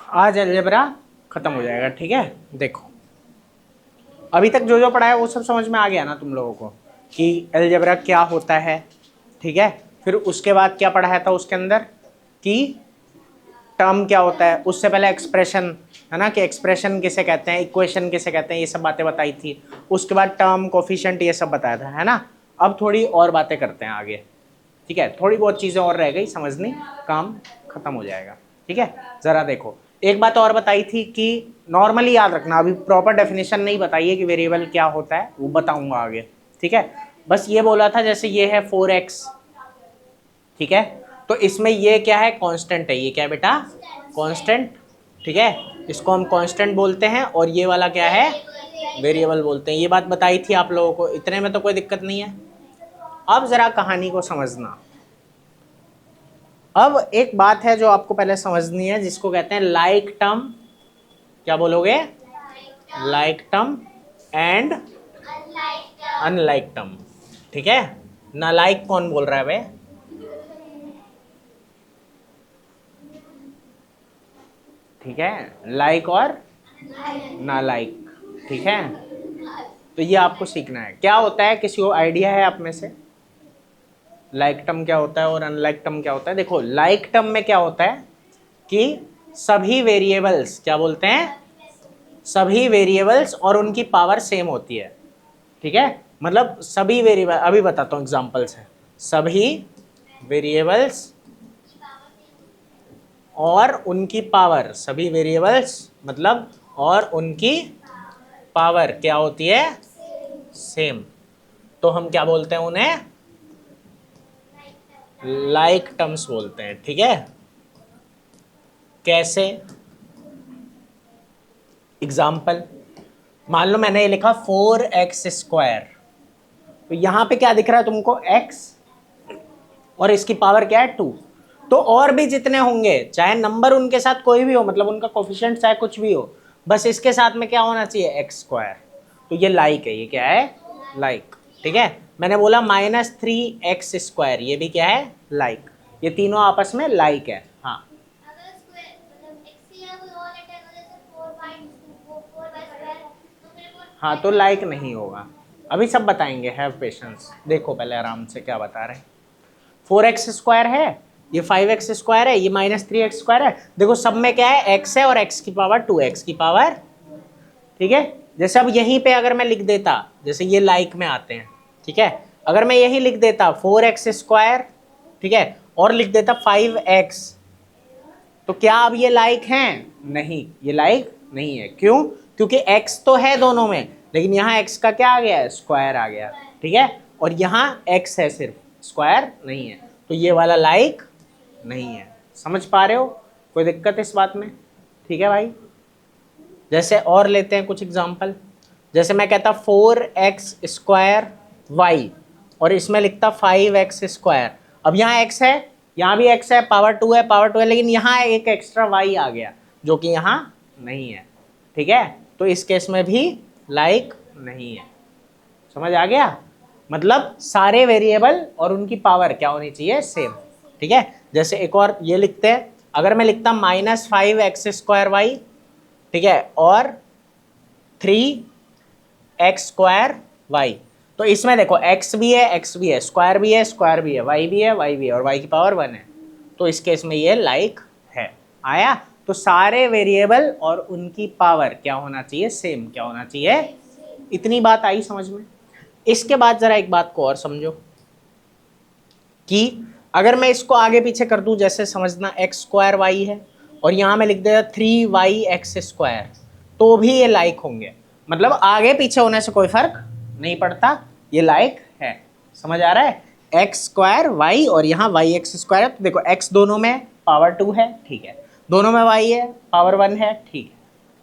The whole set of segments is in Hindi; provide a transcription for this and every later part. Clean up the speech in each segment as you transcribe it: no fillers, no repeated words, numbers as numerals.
आज अलजेब्रा खत्म हो जाएगा। ठीक है, देखो अभी तक जो जो पढ़ा है वो सब समझ में आ गया ना तुम लोगों को कि अलजेब्रा क्या होता है। ठीक है, फिर उसके बाद क्या पढ़ाया था उसके अंदर कि टर्म क्या होता है, उससे पहले एक्सप्रेशन है ना, कि एक्सप्रेशन किसे कहते हैं, इक्वेशन किसे कहते हैं, ये सब बातें बताई थी। उसके बाद टर्म, कोफिशिएंट, ये सब बताया था, है ना। अब थोड़ी और बातें करते हैं आगे। ठीक है, थोड़ी बहुत चीज़ें और रह गई समझनी, काम खत्म हो जाएगा। ठीक है, ज़रा देखो एक बात और बताई थी कि नॉर्मली याद रखना, अभी प्रॉपर डेफिनेशन नहीं बताइए कि वेरिएबल क्या होता है, वो बताऊंगा आगे। ठीक है, बस ये बोला था जैसे ये है 4x। ठीक है, तो इसमें ये क्या है, कांस्टेंट है। ये क्या है बेटा, कांस्टेंट। ठीक है, इसको हम कांस्टेंट बोलते हैं, और ये वाला क्या है, वेरिएबल बोलते हैं। ये बात बताई थी आप लोगों को, इतने में तो कोई दिक्कत नहीं है। अब जरा कहानी को समझना। अब एक बात है जो आपको पहले समझनी है, जिसको कहते हैं लाइक टर्म। क्या बोलोगे, like term and unlike term. ठीक है, ना लाइक कौन बोल रहा है भाई, ठीक है, लाइक और ना लाइक। ठीक है, तो ये आपको सीखना है क्या होता है। किसी को आइडिया है आप में से लाइक टर्म क्या होता है और अनलाइक टर्म क्या होता है? देखो लाइक टर्म में क्या होता है कि सभी वेरिएबल्स, क्या बोलते हैं, सभी वेरिएबल्स और उनकी पावर सेम होती है। ठीक है, मतलब सभी वेरिएबल, अभी बताता हूँ एग्जांपल्स है, सभी वेरिएबल्स और उनकी पावर, सभी वेरिएबल्स मतलब और उनकी पावर क्या होती है, सेम। तो हम क्या बोलते हैं उन्हें, लाइक टर्म्स बोलते हैं। ठीक है, कैसे, एग्जाम्पल मान लो मैंने ये लिखा 4x²। तो यहां पे क्या दिख रहा है तुमको, x, और इसकी पावर क्या है 2। तो और भी जितने होंगे, चाहे नंबर उनके साथ कोई भी हो, मतलब उनका कोफिशिएंट चाहे कुछ भी हो, बस इसके साथ में क्या होना चाहिए, x²। तो ये लाइक है, ये क्या है, लाइक। ठीक है, मैंने बोला -3x², ये भी क्या है, लाइक। ये तीनों आपस में लाइक है। हाँ, हाँ तो लाइक नहीं होगा, अभी सब बताएंगे, हैव पेशेंस। देखो पहले आराम से क्या बता रहे हैं। 4x² है, ये 5x² है, ये -3x² है। देखो सब में क्या है, x है, और x की पावर 2x की पावर। ठीक है, जैसे अब यहीं पे अगर मैं लिख देता, जैसे ये लाइक में आते हैं। ठीक है, अगर मैं यही लिख देता 4x², ठीक है, और लिख देता 5x, तो क्या अब ये लाइक हैं? नहीं, ये लाइक नहीं है। क्यों? क्योंकि x तो है दोनों में, लेकिन यहाँ x का क्या आ गया है, स्क्वायर आ गया। ठीक है, और यहाँ x है सिर्फ, स्क्वायर नहीं है, तो ये वाला लाइक नहीं है। समझ पा रहे हो, कोई दिक्कत इस बात में? ठीक है भाई, जैसे और लेते हैं कुछ एग्जांपल। जैसे मैं कहता 4x² और इसमें लिखता 5x²। अब यहाँ x है, यहाँ भी x है, पावर 2 है, पावर 2 है, लेकिन यहाँ एक एक्स्ट्रा y आ गया जो कि यहाँ नहीं है। ठीक है, तो इस केस में भी लाइक नहीं है। समझ आ गया? मतलब सारे वेरिएबल और उनकी पावर क्या होनी चाहिए, सेम। ठीक है, जैसे एक और ये लिखते हैं, अगर मैं लिखता -5x²y, ठीक है, और 3x²y, तो इसमें देखो x भी है, x भी है, स्क्वायर भी है, स्क्वायर भी है, y भी है, y भी है, और y की पावर 1 है। तो इस केस में ये लाइक है। आया? तो सारे वेरिएबल और उनकी पावर क्या होना चाहिए, सेम। क्या होना चाहिए? इतनी बात आई समझ में? इसके बाद जरा एक बात को और समझो कि अगर मैं इसको आगे पीछे कर दूं, जैसे समझना x²y है और यहां मैं लिख देता 3yx², तो भी ये लाइक होंगे। मतलब आगे पीछे होने से कोई फर्क नहीं पड़ता, ये लाइक है। समझ आ रहा है? x²y और यहाँ yx² है, तो देखो x दोनों में पावर 2 है, ठीक है, दोनों में y है, पावर 1 है, ठीक है।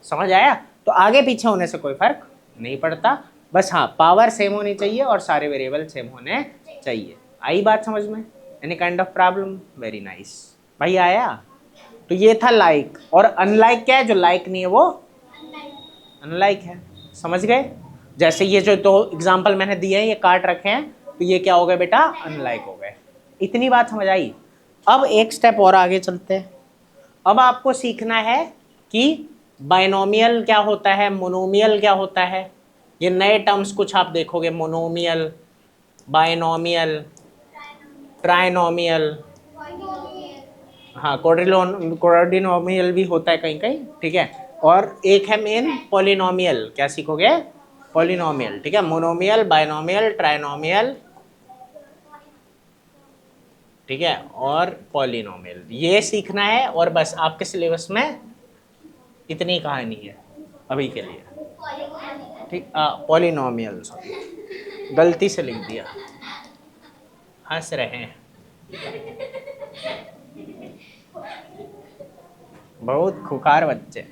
समझ आया? तो आगे पीछे होने से कोई फर्क नहीं पड़ता, बस हाँ पावर सेम होनी चाहिए और सारे वेरिएबल सेम होने चाहिए। आई बात समझ में? Any kind of problem? Very nice भाई, आया? तो ये था लाइक। और अनलाइक क्या है, जो लाइक नहीं है वो अनलाइक है। समझ गए? जैसे ये जो दो एग्जाम्पल मैंने दिए हैं, ये काट रखे हैं, तो ये क्या हो गए बेटा, अनलाइक हो गए। इतनी बात समझ आई? अब एक स्टेप और आगे चलते हैं। अब आपको सीखना है कि बाइनोमियल क्या होता है, मोनोमियल क्या होता है। ये नए टर्म्स कुछ आप देखोगे, मोनोमियल, बाइनोमियल, ट्राइनोमियल, हाँ कोऑर्डिनोमियल भी होता है कहीं कहीं, ठीक है। और एक है मेन पॉलिनोमियल, क्या सीखोगे, पॉलिनोमियल, ठीक है। मोनोमियल, बाइनोमियल, ट्राइनोमियल, ठीक है, और पॉलिनोमियल, ये सीखना है। और बस आपके सिलेबस में इतनी कहानी है अभी के लिए, ठीक। पॉलिनोमियल, सॉरी गलती से लिख दिया, हंस रहे हैं, बहुत खुखार बच्चे।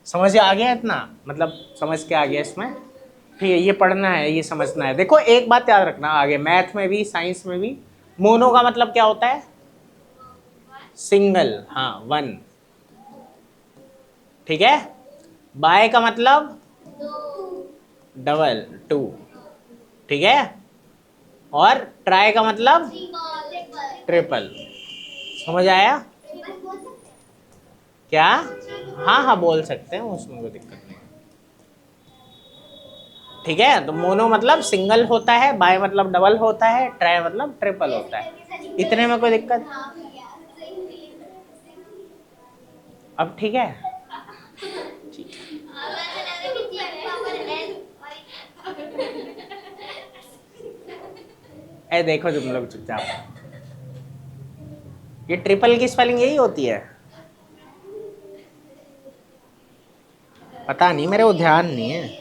समझ आ गया इतना, मतलब समझ के आ गया इसमें, ठीक है। ये पढ़ना है, ये समझना है। देखो एक बात याद रखना, आगे मैथ में भी साइंस में भी, मोनो का मतलब क्या होता है, सिंगल, हाँ वन, ठीक है। बाय का मतलब डबल, टू, ठीक है। और ट्राई का मतलब ट्रिपल। समझ आया क्या, हाँ हाँ बोल सकते हैं, उसमें कोई दिक्कत नहीं, ठीक है। तो मोनो मतलब सिंगल होता है, बाय मतलब डबल होता है, ट्राई मतलब ट्रिपल होता है, इतने में कोई दिक्कत। अब ठीक है, ए देखो तुम लोग चुपचाप, ये ट्रिपल की स्पेलिंग यही होती है, पता नहीं, मेरे को ध्यान नहीं है।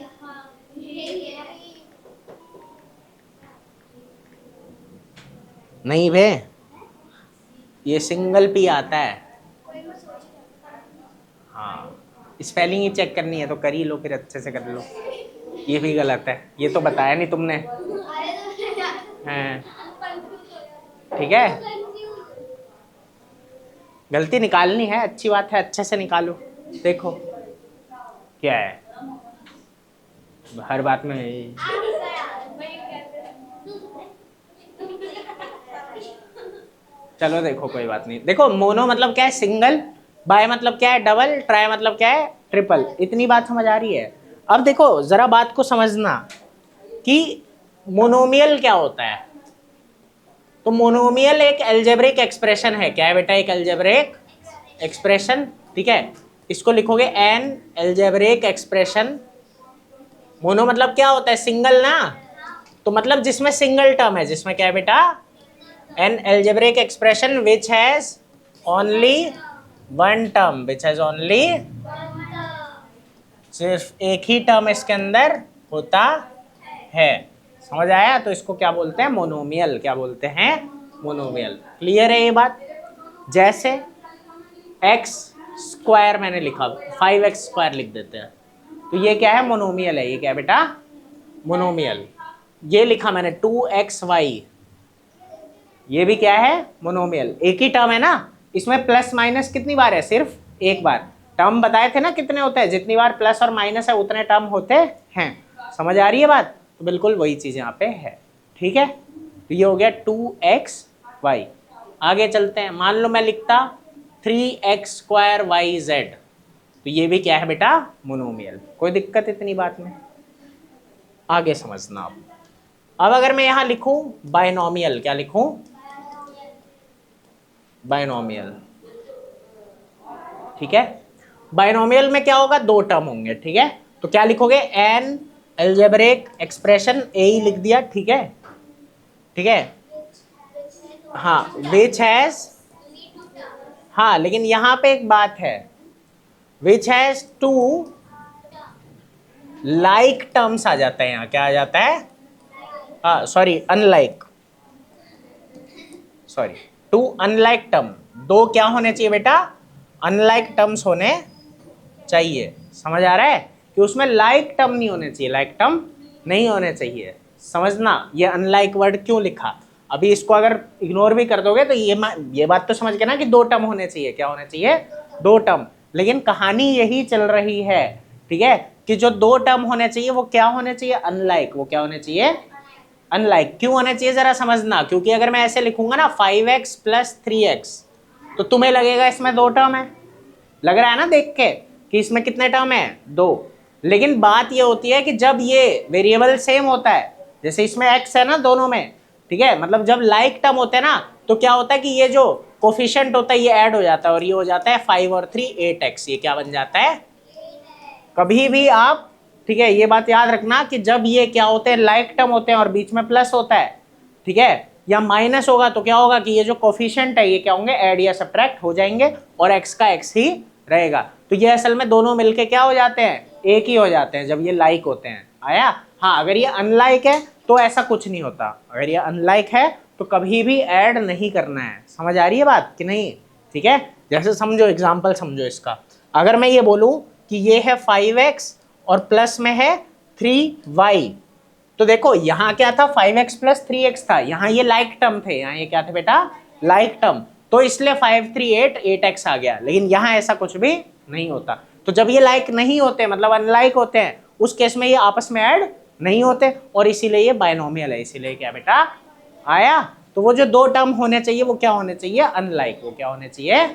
नहीं भे, ये सिंगल पी आता है, हाँ। स्पेलिंग ही चेक करनी है तो कर ही लो, फिर अच्छे से कर लो। ये भी गलत है, ये तो बताया नहीं तुमने, हाँ ठीक है। गलती निकालनी है, अच्छी बात है, अच्छे से निकालो। देखो क्या है, हर बात में चलो देखो कोई बात नहीं। देखो मोनो मतलब क्या है, सिंगल, बाय मतलब क्या है, डबल, ट्राई मतलब क्या है, ट्रिपल। इतनी बात समझ आ रही है। अब देखो जरा बात को समझना कि मोनोमियल क्या होता है। तो मोनोमियल एक अलजेब्रिक एक्सप्रेशन है, क्या है बेटा, एक अलजेब्रिक एक्सप्रेशन, ठीक है। इसको लिखोगे एन अलजेब्रिक एक्सप्रेशन। मोनो मतलब क्या होता है, सिंगल ना, तो मतलब जिसमें सिंगल टर्म है, जिसमें क्या है बेटा, N algebraic expression which has only one term, which has only, सिर्फ एक ही टर्म इसके अंदर होता है। समझ आया, तो इसको क्या बोलते हैं, मोनोमियल, क्या बोलते हैं, मोनोमियल। क्लियर है ये बात। जैसे एक्स स्क्वायर मैंने लिखा, 5x स्क्वायर लिख देते हैं, तो ये क्या है, मोनोमियल है। ये क्या है बेटा, मोनोमियल। ये लिखा मैंने 2xy, ये भी क्या है, मोनोमियल। एक ही टर्म है ना, इसमें प्लस माइनस कितनी बार है, सिर्फ एक बार। टर्म बताए थे ना कितने होते हैं, जितनी बार प्लस और माइनस है उतने टर्म होते हैं। समझ आ रही है बात, तो बिल्कुल वही चीज यहाँ पे है, ठीक है। तो ये हो गया 2xy। आगे चलते हैं, मान लो मैं लिखता 3x स्क्वायर y z, तो ये भी क्या है बेटा, मोनोमियल। कोई दिक्कत इतनी बात में, आगे समझना आप। अब अगर मैं यहां लिखूं बाइनोमियल, क्या लिखूं, बाइनोमियल, ठीक है। बाइनोमियल में क्या होगा, दो टर्म होंगे, ठीक है। तो क्या लिखोगे, एन अलजेब्रिक एक्सप्रेशन, ए ही लिख दिया, ठीक है, ठीक है। हाँ विच हैज, हाँ लेकिन यहां पे एक बात है, which has two like terms आ जाता है, यहाँ क्या आ जाता है, हाँ sorry unlike, sorry two unlike term. दो क्या होने चाहिए बेटा, अनलाइक टर्म्स होने चाहिए। समझ आ रहा है कि उसमें लाइक टर्म नहीं होने चाहिए, लाइक टर्म नहीं होने चाहिए। समझना ये अनलाइक वर्ड क्यों लिखा। अभी इसको अगर इग्नोर भी कर दोगे तो ये बात तो समझ के ना कि दो टर्म होने चाहिए, क्या होने चाहिए, दो टर्म। लेकिन कहानी यही चल रही है, ठीक है, कि जो दो टर्म होने चाहिए वो क्या होने चाहिए, अनलाइक। वो क्या होने चाहिए, अनलाइक। क्यों होने चाहिए जरा समझना, क्योंकि अगर मैं ऐसे लिखूंगा ना 5x + 3x, तो तुम्हें लगेगा इसमें दो टर्म है, लग रहा है ना देख के कि इसमें कितने टर्म है, 2। लेकिन बात ये होती है कि जब ये वेरिएबल सेम होता है, जैसे इसमें x है ना दोनों में, ठीक है, मतलब जब लाइक टर्म होते हैं ना तो क्या होता है कि ये जो कोफिशिएंट होता है ये ऐड हो जाता है और ये हो जाता है 5 और 3 8x, ये क्या बन जाता है। कभी भी आप, ठीक है, ये बात याद रखना कि जब ये क्या होते हैं लाइक टर्म होते हैं और बीच में प्लस होता है, ठीक है, या माइनस होगा तो क्या होगा कि ये जो कोफिशिएंट है ये क्या होंगे, ऐड या सब्ट्रैक्ट हो जाएंगे और x का x ही रहेगा। तो ये असल में दोनों मिलके क्या हो जाते हैं, एक ही हो जाते हैं जब ये लाइक होते हैं। आया। हाँ, अगर ये अनलाइक है तो ऐसा कुछ नहीं होता। अगर ये अनलाइक है तो कभी भी ऐड नहीं करना है। समझ आ रही है बात कि नहीं? ठीक है, जैसे समझो, एग्जाम्पल समझो इसका। अगर मैं ये बोलूं कि ये है 5x और प्लस में है 3y, तो देखो यहाँ क्या था, 5x प्लस 3x था, यहाँ ये लाइक टर्म थे, यहाँ ये क्या थे बेटा, लाइक टर्म, तो इसलिए 5 3 8 8x आ गया। लेकिन यहाँ ऐसा कुछ भी नहीं होता। तो जब ये लाइक नहीं होते, मतलब अनलाइक होते हैं, उस केस में ये आपस में ऐड नहीं होते और इसीलिए ये बायनोमियल है। इसीलिए क्या बेटा आया, तो वो जो दो टर्म होने चाहिए वो क्या होने चाहिए, अनलाइक, वो क्या होने चाहिए।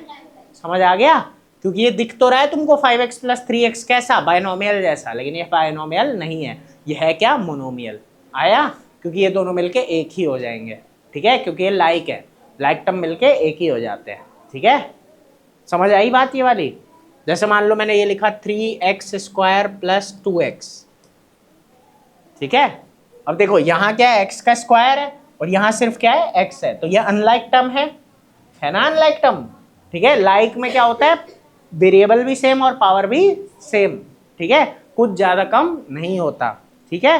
समझ आ गया? क्योंकि ये दिख तो रहा है तुमको 5x प्लस 3x कैसा, बायनोमियल जैसा, लेकिन ये बायनोमियल नहीं है, ये है क्या, मोनोमियल। आया? क्योंकि ये दोनों मिलके एक ही हो जाएंगे, ठीक है, क्योंकि ये लाइक है, लाइक टर्म मिलके एक ही हो जाते हैं। ठीक है, समझ आई बात ये वाली? जैसे मान लो मैंने ये लिखा 3x स्क्वायर प्लस 2x, ठीक है। अब देखो यहाँ क्या है, x का स्क्वायर है और यहाँ सिर्फ क्या है, x है, तो ये अनलाइक टर्म है ना, अनलाइक टर्म। ठीक है, लाइक में क्या होता है, वेरिएबल भी सेम और पावर भी सेम, ठीक है, कुछ ज्यादा कम नहीं होता। ठीक है,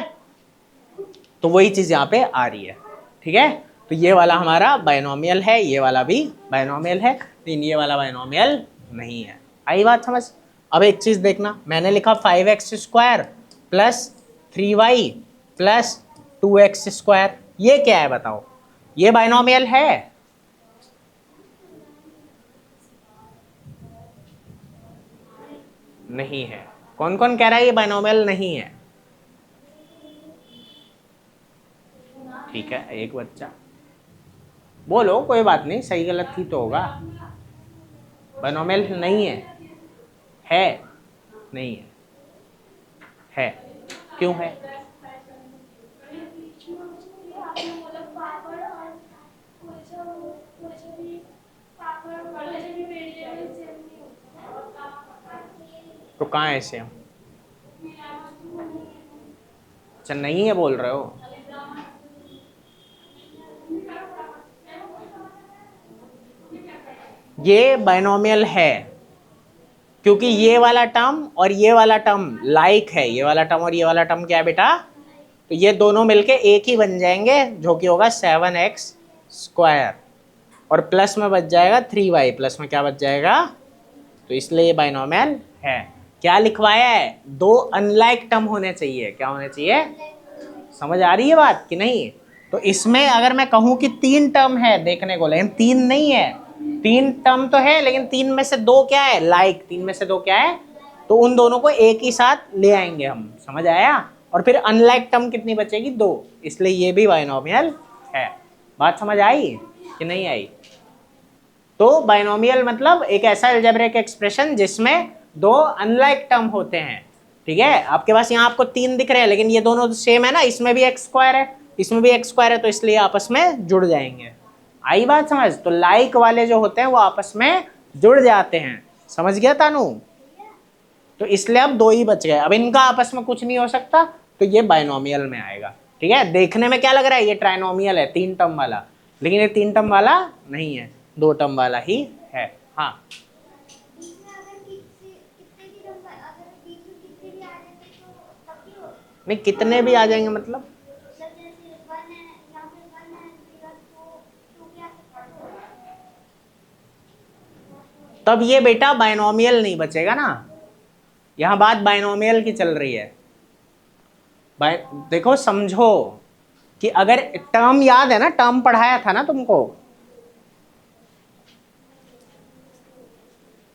तो वही चीज यहाँ पे आ रही है। ठीक है, तो ये वाला हमारा बायनोमियल है, ये वाला भी बायनोमियल है, लेकिन ये वाला बायनोमियल नहीं है। आई बात समझ? अब एक चीज देखना, मैंने लिखा 5x square plus 3y plus 2x square, ये क्या है बताओ, ये बायनोमियल है? नहीं है। कौन कौन कह रहा है ये बायनोमियल नहीं है? ठीक है, एक बच्चा बोलो, कोई बात नहीं, सही गलत ही तो होगा। बायनोमियल नहीं है नहीं है क्यों है? तो कहाँ है सेम? अच्छा, नहीं है बोल रहे हो? ये बायनोमियल है क्योंकि ये वाला टर्म और ये वाला टर्म लाइक है, ये वाला टर्म और ये वाला टर्म क्या है बेटा, तो ये दोनों मिलके एक ही बन जाएंगे, जो कि होगा 7x स्क्वायर, और प्लस में बच जाएगा 3y, प्लस में क्या बच जाएगा, तो इसलिए ये बायनोमियल है। क्या लिखवाया है, दो अनलाइक टर्म होने चाहिए, क्या होने चाहिए? समझ आ रही है बात कि नहीं? तो इसमें अगर मैं कहूं कि 3 टर्म है देखने को, लेकिन 3 नहीं है, 3 टर्म तो है लेकिन 3 में से 2 क्या है, लाइक, 3 में से 2 क्या है, तो उन दोनों को एक ही साथ ले आएंगे हम। समझ आया? और फिर अनलाइक टर्म कितनी बचेगी, 2, इसलिए ये भी बायनोमियल है। बात समझ आई कि नहीं आई? तो बायनोमियल मतलब एक ऐसा अलजेब्रिक एक्सप्रेशन जिसमें 2 अनलाइक टर्म होते हैं। ठीक है, आपके पास यहाँ आपको 3 दिख रहे हैं लेकिन ये दोनों सेम है ना, इसमें भी x स्क्वायर है, इसमें भी x स्क्वायर है, तो इसलिए आपस में जुड़ जाएंगे। आई बात समझ? तो लाइक वाले जो होते हैं वो आपस में जुड़ जाते हैं। समझ गया तानू? तो इसलिए अब 2 ही बच गए, अब इनका आपस में कुछ नहीं हो सकता, तो ये बायनोमियल में आएगा। ठीक है, देखने में क्या लग रहा है, ये ट्राइनोमियल है, 3 टर्म वाला, लेकिन ये 3 टर्म वाला नहीं है, 2 टर्म वाला ही है। हाँ, नहीं कितने भी आ जाएंगे मतलब, तब ये बेटा बायनोमियल नहीं बचेगा ना। यहां बात बायनोमियल की चल रही है। देखो समझो कि अगर टर्म याद है ना, टर्म पढ़ाया था ना तुमको,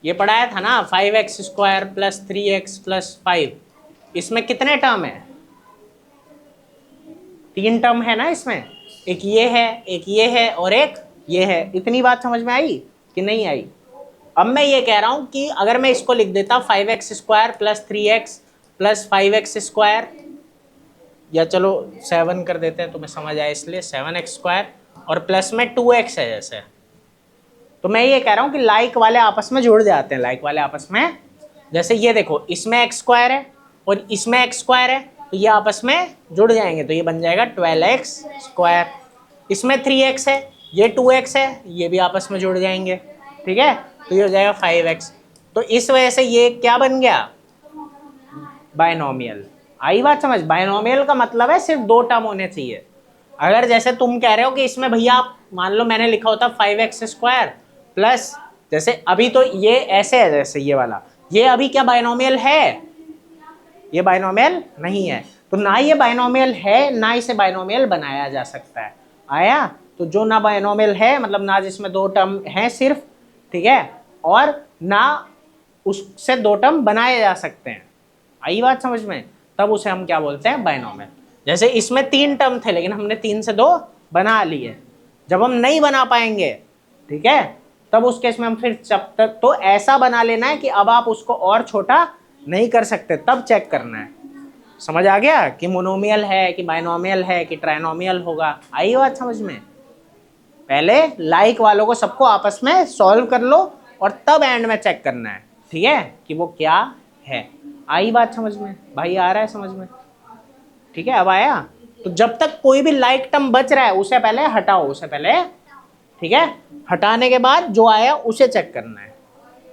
ये पढ़ाया था ना 5x square plus 3x plus 5, इसमें कितने टर्म है, 3 टर्म है ना इसमें, एक ये है, एक ये है और एक ये है। इतनी बात समझ में आई कि नहीं आई? अब मैं ये कह रहा हूं कि अगर मैं इसको लिख देता 5x² plus 3x plus 5x², या चलो 7 कर देते हैं, तुम्हें समझ आए इसलिए 7x² और प्लस में 2x है जैसे, तो मैं ये कह रहा हूं कि लाइक वाले आपस में जुड़ जाते हैं, लाइक वाले आपस में, जैसे ये देखो इसमें x² है और इसमें x² है, तो ये आपस में जुड़ जाएंगे, तो ये बन जाएगा 12x²। इसमें 3x है, ये 2x है, ये भी आपस में जुड़ जाएंगे, ठीक है, तो ये हो जाएगा 5x। तो इस वजह से ये क्या बन गया, बायनोमियल। आई बात समझ, बायनोमियल का मतलब है सिर्फ 2 टर्म होने चाहिए। अगर जैसे तुम कह रहे हो कि इसमें भैया आप मान लो मैंने लिखा होता 5x² प्लस, जैसे अभी तो ये ऐसे है, जैसे ये वाला, ये अभी क्या बायनोमियल है, ये बायनोमियल नहीं है, तो ना ये बायनोमियल है ना इसे बायनोमियल बनाया जा सकता है। आया, तो जो ना बायनोमियल है मतलब ना जिसमें 2 टर्म हैं सिर्फ, ठीक है, और ना उससे 2 टर्म बनाए जा सकते हैं, आई बात समझ में, तब उसे हम क्या बोलते हैं, बायनोमियल। जैसे इसमें 3 टर्म थे लेकिन हमने 3 से 2 बना लिए, जब हम नहीं बना पाएंगे, ठीक है, तब उस केस में हम फिर जब तक तो ऐसा बना लेना है कि अब आप उसको और छोटा नहीं कर सकते, तब चेक करना है। समझ आ गया कि मोनोमियल है कि बायनोमियल है कि ट्राइनोमियल होगा, आई बात समझ में। पहले लाइक वालों को सबको आपस में सॉल्व कर लो और तब एंड में चेक करना है, ठीक है, कि वो क्या है। आई बात समझ में भाई, आ रहा है समझ में, ठीक है, अब आया। तो जब तक कोई भी लाइक टर्म बच रहा है उसे पहले हटाओ, उसे पहले, ठीक है, हटाने के बाद जो आया उसे चेक करना है।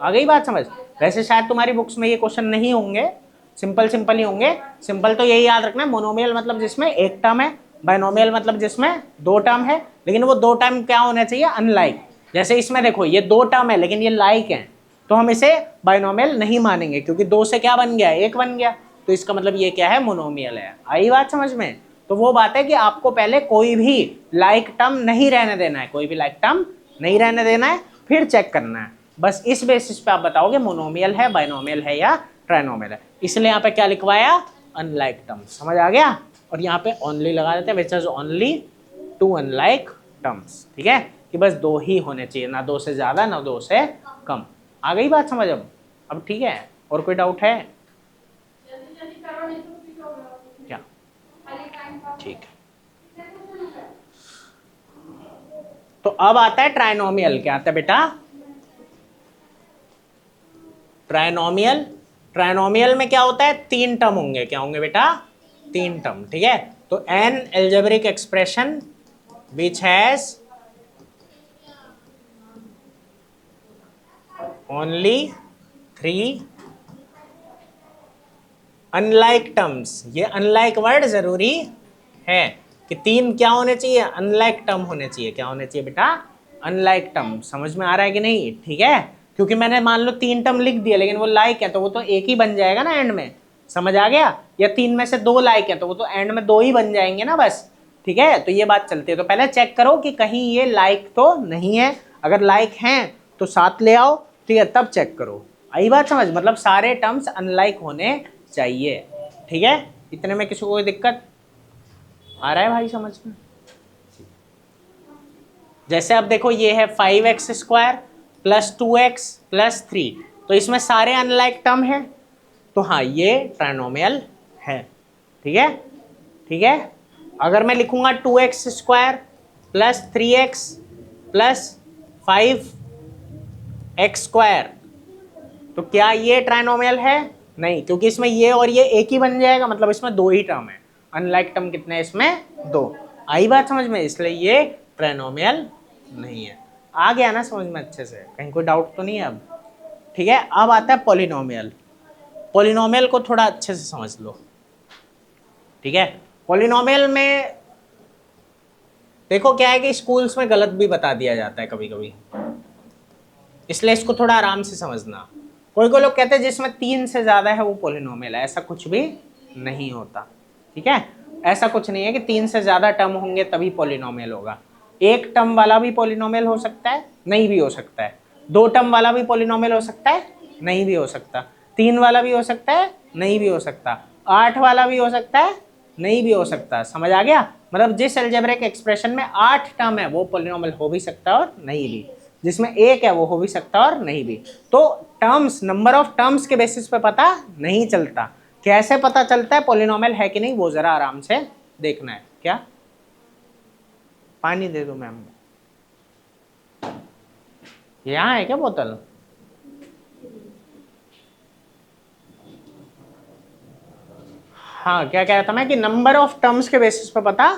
आ गई बात समझ। वैसे शायद तुम्हारी बुक्स में ये क्वेश्चन नहीं होंगे, सिंपल सिंपल ही होंगे। सिंपल तो यही याद रखना है, मोनोमियल मतलब जिसमें 1 टर्म है, बायनोमियल मतलब जिसमें 2 टर्म है, लेकिन वो 2 टर्म क्या होने चाहिए, अनलाइक। जैसे इसमें देखो ये 2 टर्म है लेकिन ये लाइक है, तो हम इसे बायनोमियल नहीं मानेंगे क्योंकि 2 से क्या बन गया, 1 बन गया, तो इसका मतलब ये क्या है, मोनोमियल है। आई बात समझ में। तो वो बात है कि आपको पहले कोई भी लाइक टर्म नहीं रहने देना है, कोई भी लाइक टर्म नहीं रहने देना है, फिर चेक करना है। बस इस बेसिस पे आप बताओगे मोनोमियल है, बायनोमियल है या ट्राइनोमियल है। इसलिए यहाँ पे क्या लिखवाया, अनलाइक टर्म्स। समझ आ गया। और यहाँ पे ओनली लगा देते हैं, which is only 2 unlike terms, ठीक है, कि बस 2 ही होने चाहिए, ना 2 से ज्यादा ना 2 से कम। आ गई बात समझ अब ठीक है। और कोई डाउट है क्या? ठीक है, तो अब आता है ट्राइनोमियल। क्या आता है बेटा, ट्राइनोमियल। ट्राइनोमियल में क्या होता है, 3 टर्म होंगे। क्या होंगे बेटा, 3 टर्म, ठीक है। तो an algebraic expression which has only 3 unlike terms. ये अनलाइक वर्ड जरूरी है कि 3 क्या होने चाहिए, अनलाइक टर्म होने चाहिए। क्या होने चाहिए बेटा, अनलाइक टर्म। समझ में आ रहा है कि नहीं, ठीक है, क्योंकि मैंने मान लो 3 टर्म लिख दिया लेकिन वो लाइक है तो वो तो एक ही बन जाएगा ना एंड में। समझ आ गया। या 3 में से 2 लाइक है तो वो तो एंड में 2 ही बन जाएंगे ना बस, ठीक है। तो ये बात चलती है। तो पहले चेक करो कि कहीं ये लाइक तो नहीं है, अगर लाइक हैं तो साथ ले आओ, ठीक है, तब चेक करो। आई बात समझ, मतलब सारे टर्म्स अनलाइक होने चाहिए, ठीक है। इतने में किसी को कोई दिक्कत आ रहा है भाई समझ में। जैसे अब देखो ये है 5x² प्लस 2x प्लस 3, तो इसमें सारे अनलाइक टर्म है, तो हाँ ये ट्राइनोमियल है, ठीक है, ठीक है। अगर मैं लिखूंगा 2x² plus 3x plus 5x², तो क्या ये ट्राइनोमियल है, नहीं, क्योंकि इसमें ये और ये एक ही बन जाएगा, मतलब इसमें 2 ही टर्म है। अनलाइक टर्म कितने हैं इसमें, 2। आई बात समझ में, इसलिए ये ट्राइनोमियल नहीं है। आ गया ना समझ में अच्छे से, कहीं कोई डाउट तो नहीं है अब, ठीक है। अब आता है पॉलिनोमियल। पॉलिनोमियल को थोड़ा अच्छे से समझ लो, ठीक है। पॉलिनोमियल में देखो क्या है कि स्कूल्स में गलत भी बता दिया जाता है कभी कभी, इसलिए इसको थोड़ा आराम से समझना। कोई कोई लोग कहते हैं जिसमें 3 से ज्यादा है वो पॉलिनोमियल है, ऐसा कुछ भी नहीं होता, ठीक है। ऐसा कुछ नहीं है कि 3 से ज्यादा टर्म होंगे तभी पॉलिनोमियल होगा। 1 टर्म वाला भी पॉलिनोमियल हो सकता है, नहीं भी हो सकता है। 2 टर्म वाला भी पॉलिनोमियल हो सकता है, नहीं भी हो सकता। 3 वाला भी हो सकता है, नहीं भी हो सकता। 8 वाला भी हो सकता है, नहीं भी हो सकता। समझ आ गया। मतलब जिस अलजेब्रिक एक्सप्रेशन में 8 टर्म है वो पॉलिनोमियल हो भी सकता है और नहीं भी, जिसमें एक है वो हो भी सकता और नहीं भी। तो टर्म्स, नंबर ऑफ टर्म्स के बेसिस पे पता नहीं चलता। कैसे पता चलता है पॉलिनोमियल है कि नहीं, वो जरा आराम से देखना है। क्या पानी दे दो मैम, यहाँ है क्या बोतल? हाँ, क्या कह रहा था मैं कि नंबर ऑफ टर्म्स के बेसिस पे पता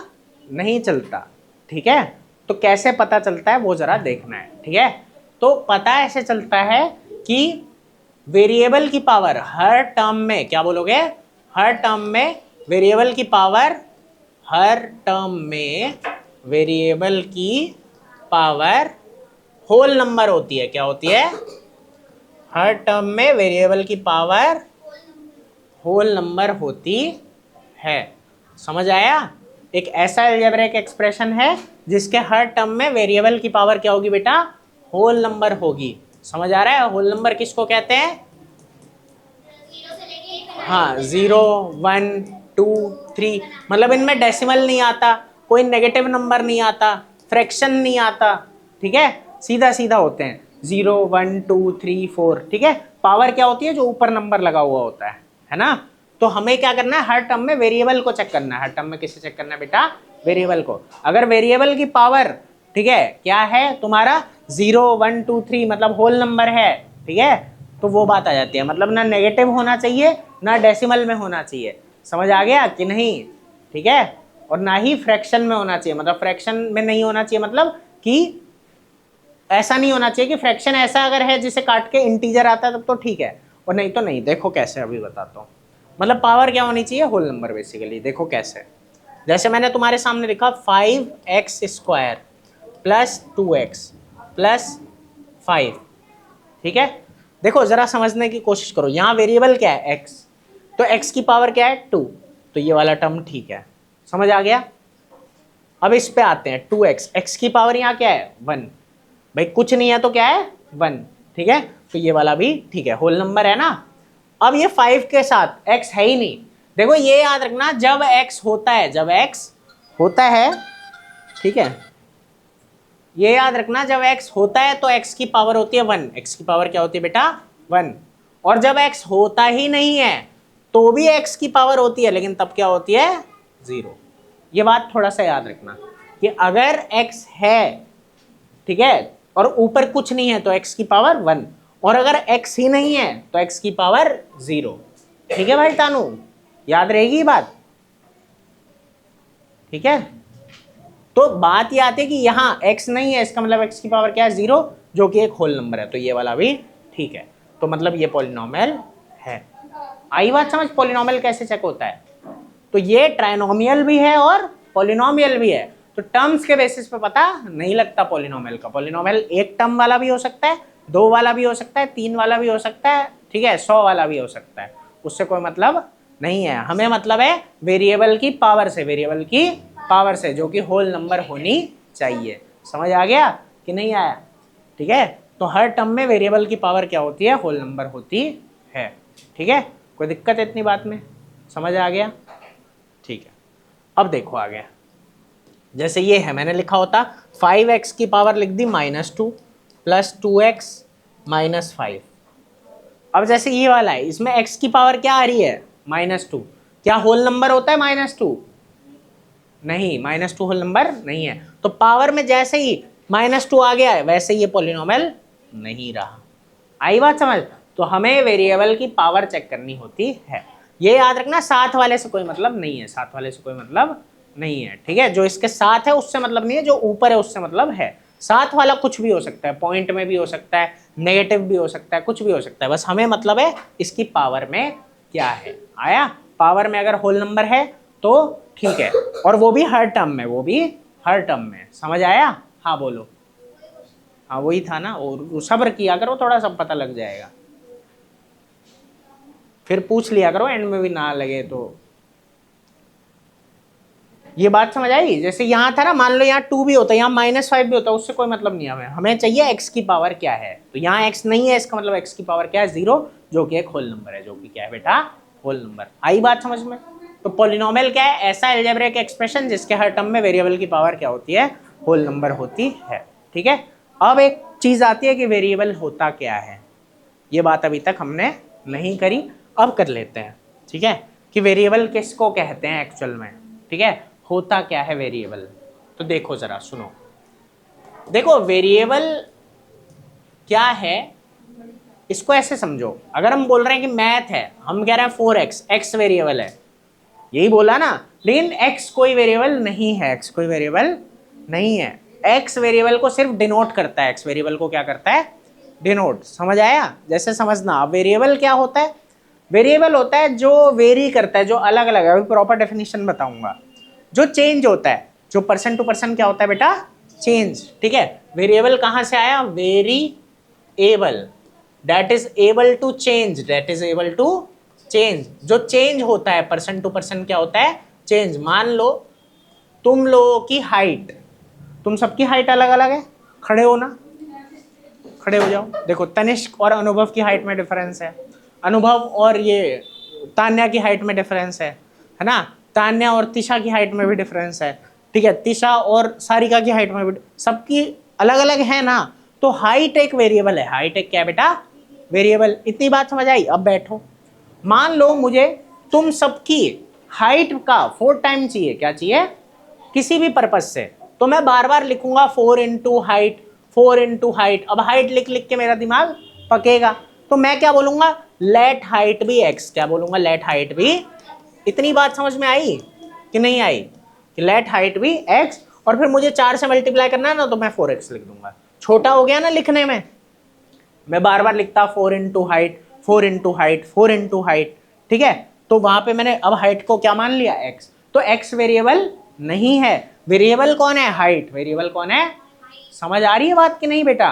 नहीं चलता। ठीक है, तो कैसे पता चलता है वो जरा देखना है। ठीक है, तो पता ऐसे चलता है कि वेरिएबल की पावर हर टर्म में, क्या बोलोगे, हर टर्म में वेरिएबल की पावर, हर टर्म में वेरिएबल की पावर होल नंबर होती है। क्या होती है? हर टर्म में वेरिएबल की पावर होल नंबर होती है। समझ आया? एक ऐसा अलजेब्रिक एक्सप्रेशन है जिसके हर टर्म में वेरिएबल की पावर क्या होगी बेटा? होल नंबर होगी। समझ आ रहा है? होल नंबर किसको कहते हैं? हाँ, 0 1 2 3, मतलब इनमें डेसिमल नहीं आता, कोई नेगेटिव नंबर नहीं आता, फ्रैक्शन नहीं आता। ठीक है, सीधा सीधा होते हैं 0 1 2 3 4। ठीक है, पावर क्या होती है? जो ऊपर नंबर लगा हुआ होता है ना? तो हमें क्या करना है? हर टर्म में वेरिएबल को चेक करना है। हर टर्म में किसे चेक करना है बेटा? वेरिएबल को। अगर वेरिएबल की पावर, ठीक है, क्या है तुम्हारा? 0 1 2 3, मतलब होल नंबर है। ठीक है, तो वो बात आ जाती है, मतलब ना नेगेटिव होना चाहिए ना डेसिमल में होना चाहिए। समझ आ गया कि नहीं? ठीक है, और ना ही फ्रैक्शन में होना चाहिए, मतलब फ्रैक्शन में नहीं होना चाहिए, मतलब कि ऐसा नहीं होना चाहिए कि फ्रैक्शन ऐसा अगर है जिसे काट के इंटीजर आता है तब तो ठीक है, और नहीं तो नहीं। देखो कैसे, अभी बताता हूँ। मतलब पावर क्या होनी चाहिए? Whole number basically. देखो कैसे, जैसे मैंने तुम्हारे सामने लिखा 5x² प्लस 2x प्लस 5। ठीक है, देखो जरा समझने की कोशिश करो। यहाँ वेरिएबल क्या है? x, तो x की पावर क्या है? 2, तो ये वाला टर्म ठीक है। समझ आ गया? अब इस पे आते हैं 2x, x की पावर यहाँ क्या है? 1, भाई कुछ नहीं है तो क्या है? 1। ठीक है, तो ये वाला भी ठीक है, होल नंबर है ना। अब ये 5 के साथ x है ही नहीं। देखो ये याद रखना, जब x होता है, जब x होता है, ठीक है, ये याद रखना, जब x होता है तो x की पावर होती है 1। x की पावर क्या होती है बेटा? 1। और जब x होता ही नहीं है तो भी x की पावर होती है, लेकिन तब क्या होती है? 0। ये बात थोड़ा सा याद रखना कि अगर x है, ठीक है, और ऊपर कुछ नहीं है तो x की पावर 1, और अगर x ही नहीं है तो x की पावर 0। ठीक है भाई तानू, याद रहेगी बात? ठीक है, तो बात ये आती है कि यहाँ x नहीं है, इसका मतलब x की पावर क्या है? 0, जो कि एक होल नंबर है, तो ये वाला भी ठीक है। तो मतलब ये पॉलिनोमियल है। आई बात समझ? पॉलिनोमियल कैसे चेक होता है? तो ये ट्राइनोमियल भी है और पॉलिनोमियल भी है। तो टर्म्स के बेसिस पे पता नहीं लगता पॉलिनोमियल का। पॉलिनोमियल एक टर्म वाला भी हो सकता है, 2 वाला भी हो सकता है, 3 वाला भी हो सकता है, ठीक है, 100 वाला भी हो सकता है, उससे कोई मतलब नहीं है। हमें मतलब है वेरिएबल की पावर से, वेरिएबल की पावर से, जो कि होल नंबर होनी चाहिए। समझ आ गया कि नहीं आया? ठीक है, तो हर टर्म में वेरिएबल की पावर क्या होती है? होल नंबर होती है। ठीक है, कोई दिक्कत है इतनी बात में? समझ आ गया? ठीक है, अब देखो आगे। जैसे ये है, मैंने लिखा होता 5x की पावर लिख दी -2 प्लस 2x माइनस 5। अब जैसे ये वाला है, इसमें x की पावर क्या आ रही है? -2। क्या होल नंबर होता है -2? नहीं, -2 होल नंबर नहीं है। तो पावर में जैसे ही -2 आ गया है वैसे ये पॉलिनोमियल नहीं रहा। आई बात समझ? तो हमें वेरिएबल की पावर चेक करनी होती है। ये याद रखना, साथ वाले से कोई मतलब नहीं है, साथ वाले से कोई मतलब नहीं है। ठीक है, जो इसके साथ है उससे मतलब नहीं है, जो ऊपर है उससे मतलब है। साथ वाला कुछ भी हो सकता है, पॉइंट में भी हो सकता है, नेगेटिव भी हो सकता है, कुछ भी हो सकता है, बस हमें मतलब है इसकी पावर में क्या है। आया? पावर में अगर होल नंबर है तो ठीक है, और वो भी हर टर्म में, वो भी हर टर्म में। समझ आया? हाँ बोलो। हाँ वही था ना, और सब्र किया करो थोड़ा, सब पता लग जाएगा। फिर पूछ लिया करो, एंड में भी ना लगे तो। ये बात समझ आई? जैसे यहाँ था ना, मान लो यहाँ 2 भी होता है, यहाँ -5 भी होता है, उससे कोई मतलब नहीं है। हमें चाहिए x की पावर क्या है। तो यहाँ x नहीं है, इसका मतलब x की पावर क्या है? 0, जो कि एक होल नंबर है, जो कि क्या है बेटा? Whole number. आई बात समझ में? तो पॉलिनोमियल क्या है? ऐसा अलजेब्रिक एक्सप्रेशन जिसके हर टर्म में वेरिएबल की पावर क्या होती है? होल नंबर होती है। ठीक है, अब एक चीज आती है कि वेरिएबल होता क्या है। ये बात अभी तक हमने नहीं करी, अब कर लेते हैं। ठीक है, कि वेरिएबल किसको कहते हैं एक्चुअल में। ठीक है, होता क्या है वेरिएबल। तो देखो जरा सुनो, देखो वेरिएबल क्या है, इसको ऐसे समझो। अगर हम बोल रहे हैं कि मैथ है, हम कह रहे हैं 4x, x वेरिएबल है, यही बोला ना। लेकिन x कोई वेरिएबल नहीं है, x कोई वेरिएबल नहीं है। x वेरिएबल को सिर्फ डिनोट करता है, x वेरिएबल को क्या करता है, डिनोट। समझ आया? जैसे समझना, अब वेरिएबल क्या होता है, वेरिएबल होता है जो वेरी करता है, जो अलग अलग है, अभी प्रॉपर डेफिनेशन बताऊंगा। जो चेंज होता है, जो पर्सन टू पर्सन क्या होता है बेटा, चेंज। ठीक है, वेरिएबल कहां से आया, variable, that is able to change, that is able to change. जो चेंज होता है पर्सन टू पर्सन क्या होता है, चेंज। मान लो तुम लोगों की हाइट, तुम सबकी हाइट अलग अलग है, खड़े हो ना, खड़े हो जाओ। देखो तनिष्क और अनुभव की हाइट में डिफरेंस है, अनुभव और ये तान्या की हाइट में डिफरेंस है ना, तान्या और तिशा की हाइट में भी डिफरेंस है। ठीक है, तिशा और सारिका की हाइट में भी, सबकी अलग अलग है ना। तो हाइट एक वेरिएबल है, हाइट एक क्या है बेटा, वेरिएबल। इतनी बात समझ आई? अब बैठो, मान लो मुझे तुम सबकी हाइट का 4 टाइम चाहिए, क्या चाहिए, किसी भी पर्पज से, तो मैं बार बार लिखूंगा 4 इंटू हाइट, 4 इंटू हाइट। अब हाइट लिख लिख के मेरा दिमाग पकेगा, तो मैं क्या बोलूंगा, लेट हाइट बी x। क्या बोलूंगा, लेट हाइट बी। इतनी बात समझ में आई कि नहीं आई, कि लेट हाइट बी x, और फिर मुझे 4 से मल्टीप्लाई करना है ना, तो मैं 4x लिख दूंगा। छोटा हो गया ना लिखने में, मैं बार बार लिखता 4 into height, 4 into height, 4 into height. ठीक है, तो वहां पे मैंने अब हाइट को क्या मान लिया, x। तो x वेरिएबल नहीं है, वेरिएबल कौन है, हाइट। वेरिएबल कौन है, समझ आ रही है बात कि नहीं बेटा,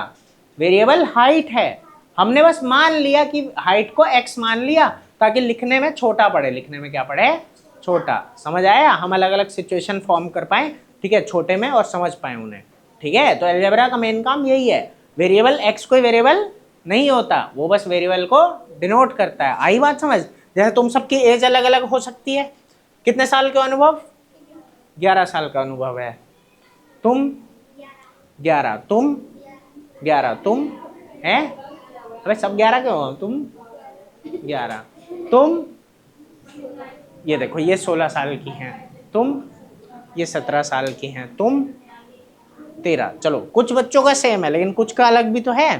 वेरिएबल हाइट है। हमने बस मान लिया कि हाइट को x मान लिया, ताकि लिखने में छोटा पड़े, लिखने में क्या पड़े, छोटा। समझ आया? हम अलग अलग सिचुएशन फॉर्म कर पाए, ठीक है, छोटे में, और समझ पाए उन्हें। ठीक है, तो अलजेब्रा का मेन काम यही है। वेरिएबल x कोई वेरिएबल नहीं होता, वो बस वेरिएबल को डिनोट करता है। आई बात समझ? जैसे तुम सबकी एज अलग अलग हो सकती है। कितने साल का अनुभव, 11 साल का अनुभव है। तुम 11, तुम 11, तुम हैं, अरे सब 11 क्यों हो, तुम 11, तुम ये देखो ये 16 साल की हैं, तुम ये 17 साल की हैं, तुम 13। चलो कुछ बच्चों का सेम है, लेकिन कुछ का अलग भी तो है।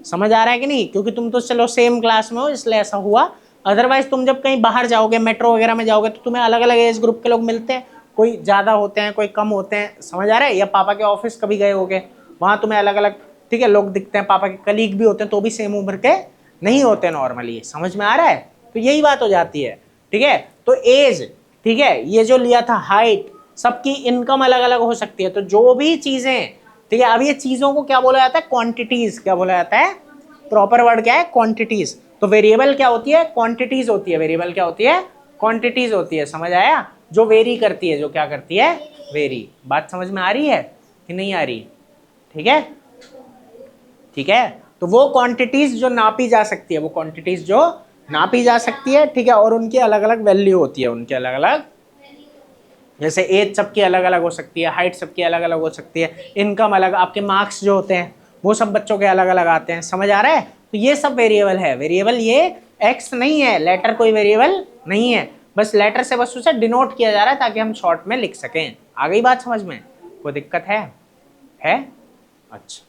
समझ आ रहा है कि नहीं? क्योंकि तुम तो चलो सेम क्लास में हो इसलिए ऐसा हुआ, अदरवाइज तुम जब कहीं बाहर जाओगे, मेट्रो वगैरह में जाओगे, तो तुम्हें अलग अलग एज ग्रुप के लोग मिलते हैं, कोई ज़्यादा होते हैं, कोई कम होते हैं। समझ आ रहा है? या पापा के ऑफिस कभी गए होगे, वहाँ तुम्हें अलग अलग, ठीक है, लोग दिखते हैं, पापा के कलीग भी होते हैं, तो भी सेम उम्र के नहीं होते नॉर्मली। समझ में आ रहा है? तो यही बात हो जाती है। ठीक है, तो एज, ठीक है, ये जो लिया था हाइट, सबकी इनकम अलग अलग हो सकती है। तो जो भी चीजें, ठीक है, अब ये चीजों को क्या बोला जाता है, क्वांटिटीज। क्या बोला जाता है, प्रॉपर वर्ड क्या है, क्वांटिटीज। तो वेरिएबल क्या होती है, क्वांटिटीज होती है। वेरिएबल क्या होती है, क्वांटिटीज होती है। समझ आया? जो वेरी करती है, जो क्या करती है, वेरी। बात समझ में आ रही है कि नहीं आ रही? ठीक है, ठीक है, तो वो क्वांटिटीज जो नापी जा सकती है, वो क्वांटिटीज जो नापी जा सकती है, ठीक है, और उनकी अलग अलग वैल्यू होती है, उनके अलग अलग, जैसे एज सबकी अलग अलग हो सकती है, हाइट सबकी अलग अलग हो सकती है, इनकम अलग, आपके मार्क्स जो होते हैं वो सब बच्चों के अलग अलग आते हैं। समझ आ रहा है? तो ये सब वेरिएबल है। वेरिएबल ये एक्स नहीं है, लेटर कोई वेरिएबल नहीं है, बस लेटर से बस उसे डिनोट किया जा रहा है ताकि हम शॉर्ट में लिख सकें। आ गई बात समझ में? कोई दिक्कत है? अच्छा,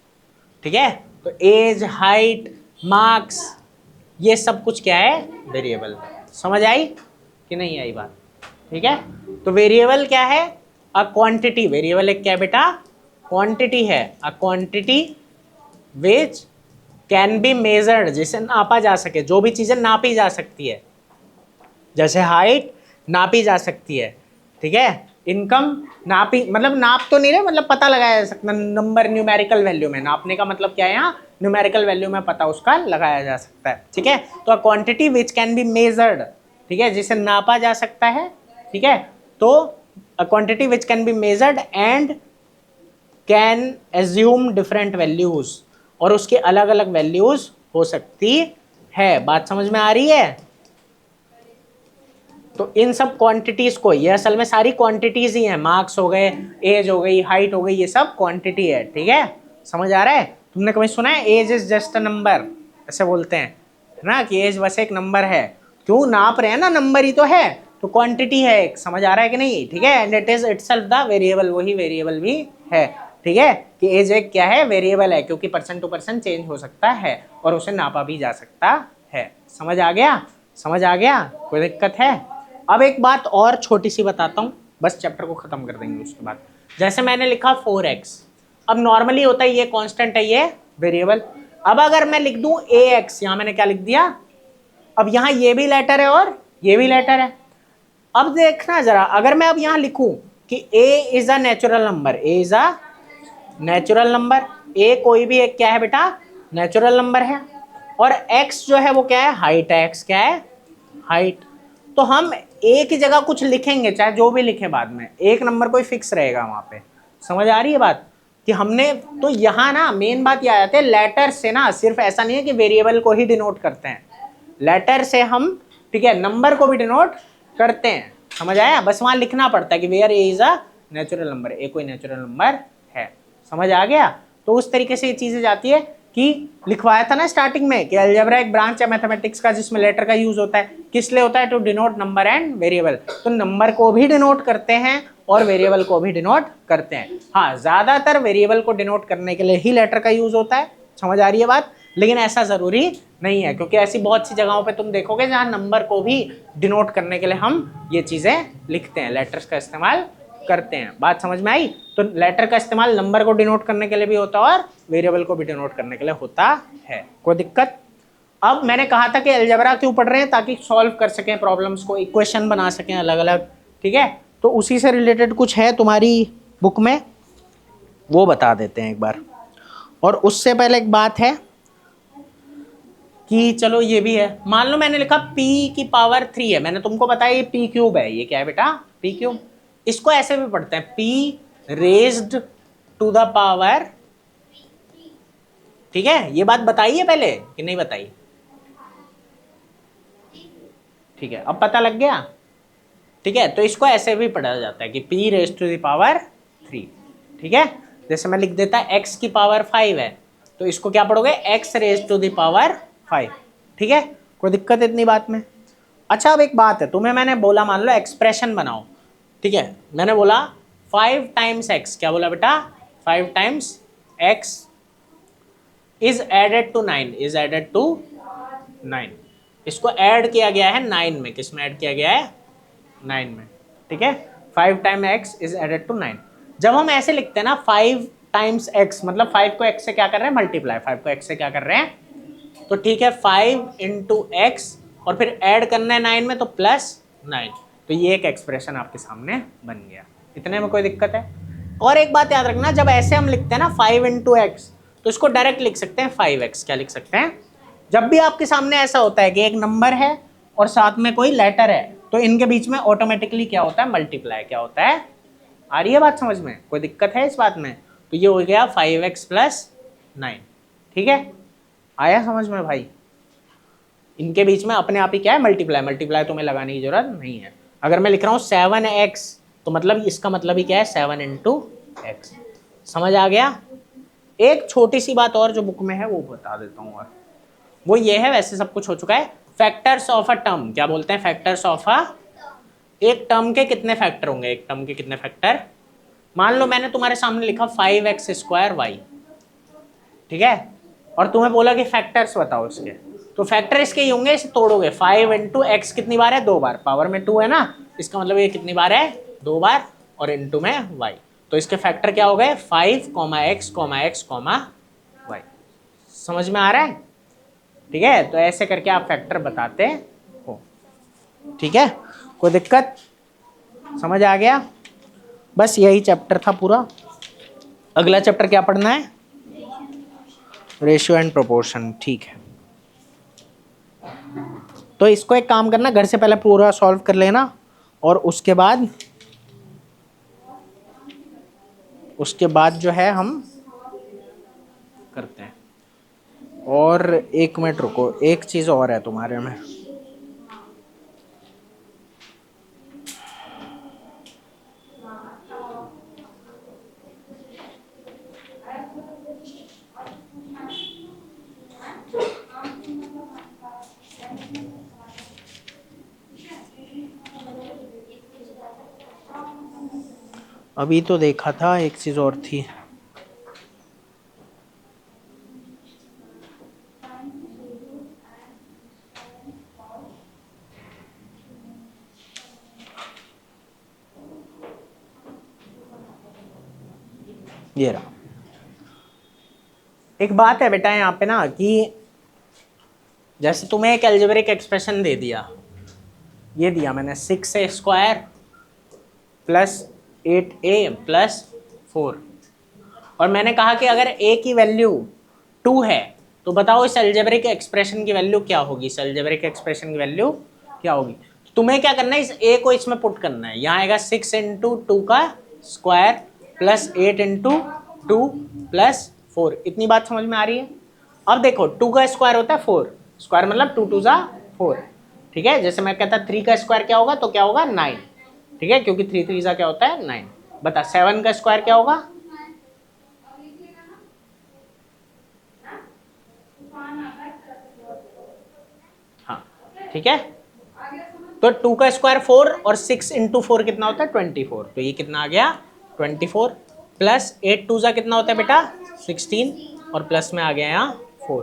ठीक है, तो एज, हाइट, मार्क्स, ये सब कुछ क्या है, वेरिएबल। समझ आई कि नहीं आई बात? ठीक है, तो वेरिएबल क्या है, अ क्वांटिटी। वेरिएबल एक क्या है बेटा, क्वांटिटी है। A quantity which can be measured, जिसे नापा जा सके, जो भी चीजें नापी जा सकती है, जैसे हाइट नापी जा सकती है, ठीक है, इनकम नापी, मतलब नाप तो नहीं रहे, मतलब पता लगाया जा सकता, नंबर न्यूमेरिकल वैल्यू में, नापने का मतलब क्या है, यहाँ न्यूमेरिकल वैल्यू में पता उसका लगाया जा सकता है। ठीक है, तो a quantity which can be measured, ठीक है, जिसे नापा जा सकता है, ठीक है, तो a quantity which can be measured and can assume different values, और उसके अलग अलग वैल्यूज हो सकती है। बात समझ में आ रही है? तो इन सब क्वांटिटीज को, ये असल में सारी क्वांटिटीज ही हैं, मार्क्स हो गए, एज हो गई, हाइट हो गई, ये सब क्वांटिटी है। ठीक है, समझ आ रहा है? तुमने कभी सुना है age is just a number, ऐसे बोलते हैं है ना, कि एज बस एक नंबर है। क्यों नाप रहे हैं ना, नंबर ही तो है, तो क्वांटिटी है एक, समझ आ रहा है कि नहीं, ठीक है। And it is itself the variable, वही वेरिएबल भी है, ठीक है, कि एज एक क्या है, वेरिएबल है, क्योंकि पर्सन टू पर्सन चेंज हो सकता है और उसे नापा भी जा सकता है। समझ आ गया, समझ आ गया, कोई दिक्कत है? अब एक बात और छोटी सी बताता हूँ, बस चैप्टर को खत्म कर देंगे उसके बाद। जैसे मैंने लिखा 4x, अब नॉर्मली होता है ये कांस्टेंट है, ये वेरिएबल। अब अगर मैं लिख दूं ax, यहां मैंने क्या लिख दिया, अब यहां ये भी लेटर है और ये भी लेटर है। अब देखना जरा, अगर मैं अब यहां लिखूं कि a is a natural number, a is a natural number, a कोई भी एक क्या है बेटा, नेचुरल नंबर है, और x जो है वो क्या है, हाइट है, x क्या है, हाइट। तो हम a की जगह कुछ लिखेंगे, चाहे जो भी लिखे बाद में, एक नंबर कोई फिक्स रहेगा वहां पे। समझ आ रही है बात, कि हमने तो यहाँ ना मेन बात ये आ जाती है, लेटर से ना सिर्फ ऐसा नहीं है कि वेरिएबल को ही डिनोट करते हैं, लेटर से हम, ठीक है, नंबर को भी डिनोट करते हैं। समझ आया, बस वहां लिखना पड़ता है कि where A is a natural number, A कोई नेचुरल नंबर है। समझ आ गया, तो उस तरीके से ये चीजें जाती है कि लिखवाया था ना स्टार्टिंग में कि अलजेब्रा एक ब्रांच है मैथमेटिक्स का जिसमें लेटर का यूज होता है, किस लिए होता है, to denote number and variable. तो नंबर को भी डिनोट करते हैं और वेरिएबल को भी डिनोट करते हैं। हाँ, ज्यादातर वेरिएबल को डिनोट करने के लिए ही लेटर का यूज होता है। समझ आ रही है बात, लेकिन ऐसा जरूरी नहीं है, क्योंकि ऐसी बहुत सी जगहों पे तुम देखोगे जहां नंबर को भी डिनोट करने के लिए हम ये चीजें लिखते हैं, लेटर्स का इस्तेमाल करते हैं। बात समझ में आई? तो लेटर का इस्तेमाल नंबर को डिनोट करने के लिए भी होता है और वेरिएबल को भी डिनोट करने के लिए होता है। कोई दिक्कत? अब मैंने कहा था कि अलजेब्रा क्यों पढ़ रहे हैं, ताकि सॉल्व कर सकें प्रॉब्लम्स को, इक्वेशन बना सकें अलग अलग, ठीक है। तो उसी से रिलेटेड कुछ है तुम्हारी बुक में, वो बता देते हैं एक बार। और उससे पहले एक बात है कि चलो ये भी है, मान लो मैंने लिखा p की पावर 3 है, मैंने तुमको बताया ये p क्यूब है, ये क्या है बेटा, p क्यूब। इसको ऐसे भी पढ़ते हैं p raised to the power, ठीक है, ये बात बताई है पहले कि नहीं बताई? ठीक है, अब पता लग गया, ठीक है। तो इसको ऐसे भी पढ़ा जाता है कि p raised to the power 3, ठीक है। जैसे मैं लिख देता x की पावर 5 है, तो इसको क्या पढ़ोगे, x raised to the power 5, ठीक है। कोई दिक्कत इतनी बात में? अच्छा, अब एक बात है, तुम्हें मैंने बोला मान लो एक्सप्रेशन बनाओ, ठीक है, मैंने बोला 5 टाइम्स x, क्या बोला बेटा, 5 times x is added to 9, is added to 9। इसको ऐड किया गया है 9 में, किस में ऐड किया गया है, 9 में, ठीक है। 5 time x is added to 9। जब हम ऐसे लिखते हैं ना 5 टाइम्स x, मतलब 5 को x से क्या कर रहे हैं, मल्टीप्लाई, 5 को x से क्या कर रहे हैं, तो ठीक है, 5 इंटू एक्स और फिर ऐड करना है 9 में, तो प्लस 9। तो ये एक एक्सप्रेशन आपके सामने बन गया, इतने में कोई दिक्कत है? और एक बात याद रखना, जब ऐसे हम लिखते हैं ना 5 इंटू एक्स, तो इसको डायरेक्ट लिख सकते हैं 5x, क्या लिख सकते हैं? जब भी आपके सामने ऐसा होता है कि एक नंबर है और साथ में कोई लेटर है, तो इनके बीच में ऑटोमेटिकली क्या होता है, मल्टीप्लाई, क्या होता है? आ रही है बात समझ में, कोई दिक्कत है इस बात में? तो ये हो गया 5x प्लस 9, ठीक है, आया समझ में भाई? इनके बीच में अपने आप ही क्या है, मल्टीप्लाई, मल्टीप्लाई तुम्हें लगाने की जरूरत नहीं है। अगर मैं लिख रहा हूँ 7x, तो मतलब इसका मतलब ही क्या है, 7 इंटू एक्स। समझ आ गया? एक छोटी सी बात और जो बुक में है वो बता देता हूँ, और वो ये है, वैसे सब कुछ हो चुका है। फैक्टर्स ऑफ अ टर्म, क्या बोलते हैं, फैक्टर्स ऑफ अ, एक टर्म के कितने फैक्टर होंगे, एक टर्म के कितने फैक्टर। मान लो मैंने तुम्हारे सामने लिखा 5x स्क्वायर वाई, ठीक है, और तुम्हें बोला कि फैक्टर्स बताओ इसके, तो फैक्टर इसके ही होंगे, इसे तोड़ोगे, 5 इंटू एक्स कितनी बार है, 2 बार, पावर में 2 है ना, इसका मतलब ये कितनी बार है, 2 बार, और इंटू में वाई। तो इसके फैक्टर क्या हो गए, 5 एक्स एक्स वाई। समझ में आ रहा है? ठीक है, तो ऐसे करके आप फैक्टर बताते हो, ठीक है, कोई दिक्कत? समझ आ गया? बस यही चैप्टर था पूरा। अगला चैप्टर क्या पढ़ना है, रेशियो एंड प्रोपोर्शन, ठीक है। तो इसको एक काम करना, घर से पहले पूरा सॉल्व कर लेना, और उसके बाद जो है हम करते हैं। और 1 मिनट रुको, एक चीज और है तुम्हारे में, अभी तो देखा था, एक चीज और थी। ये रहा। एक बात है बेटा यहाँ पे ना कि जैसे तुम्हें एक अलजेब्रिक एक्सप्रेशन दे दिया, ये दिया मैंने 6a² प्लस 8a प्लस 4, और मैंने कहा कि अगर a की वैल्यू 2 है तो बताओ इस अलजेब्रिक एक्सप्रेशन की वैल्यू क्या होगी, इस अलजेब्रिक एक्सप्रेशन की वैल्यू क्या होगी। तुम्हें क्या करना है, इस a को इसमें पुट करना है। यहाँ आएगा 6 इंटू 2 का स्क्वायर प्लस 8 इंटू 2 प्लस 4। इतनी बात समझ में आ रही है। अब देखो 2 का स्क्वायर होता है 4, स्क्वायर मतलब 2 2 4, ठीक है। जैसे मैं कहता 3 का स्क्वायर क्या होगा, तो क्या होगा 9, ठीक है, क्योंकि 3 3 क्या होता है 9। बता 7 का स्क्वायर क्या होगा, हाँ ठीक है। तो 2 का स्क्वायर 4 और 6 इंटू 4 कितना होता है 24, तो ये कितना आ गया 24 प्लस 8 2 कितना होता है बेटा 16, और प्लस में आ गया यहाँ 4,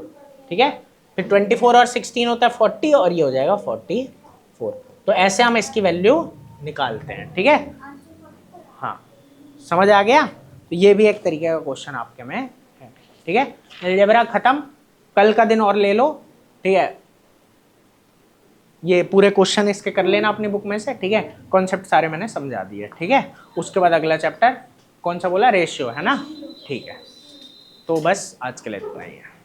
ठीक है। फिर 24 और 16 होता है 40, और ये हो जाएगा 44। तो ऐसे हम इसकी वैल्यू निकालते हैं, ठीक है। हाँ समझ आ गया। तो ये भी एक तरीके का क्वेश्चन आपके में है, ठीक है। अलजेब्रा खत्म, कल का दिन और ले लो, ठीक है। ये पूरे क्वेश्चन इसके कर लेना अपनी बुक में से, ठीक है। कॉन्सेप्ट सारे मैंने समझा दिए, ठीक है। उसके बाद अगला चैप्टर कौन सा बोला, रेशियो, है ना, ठीक है। तो बस आज के लिए इतना ही है।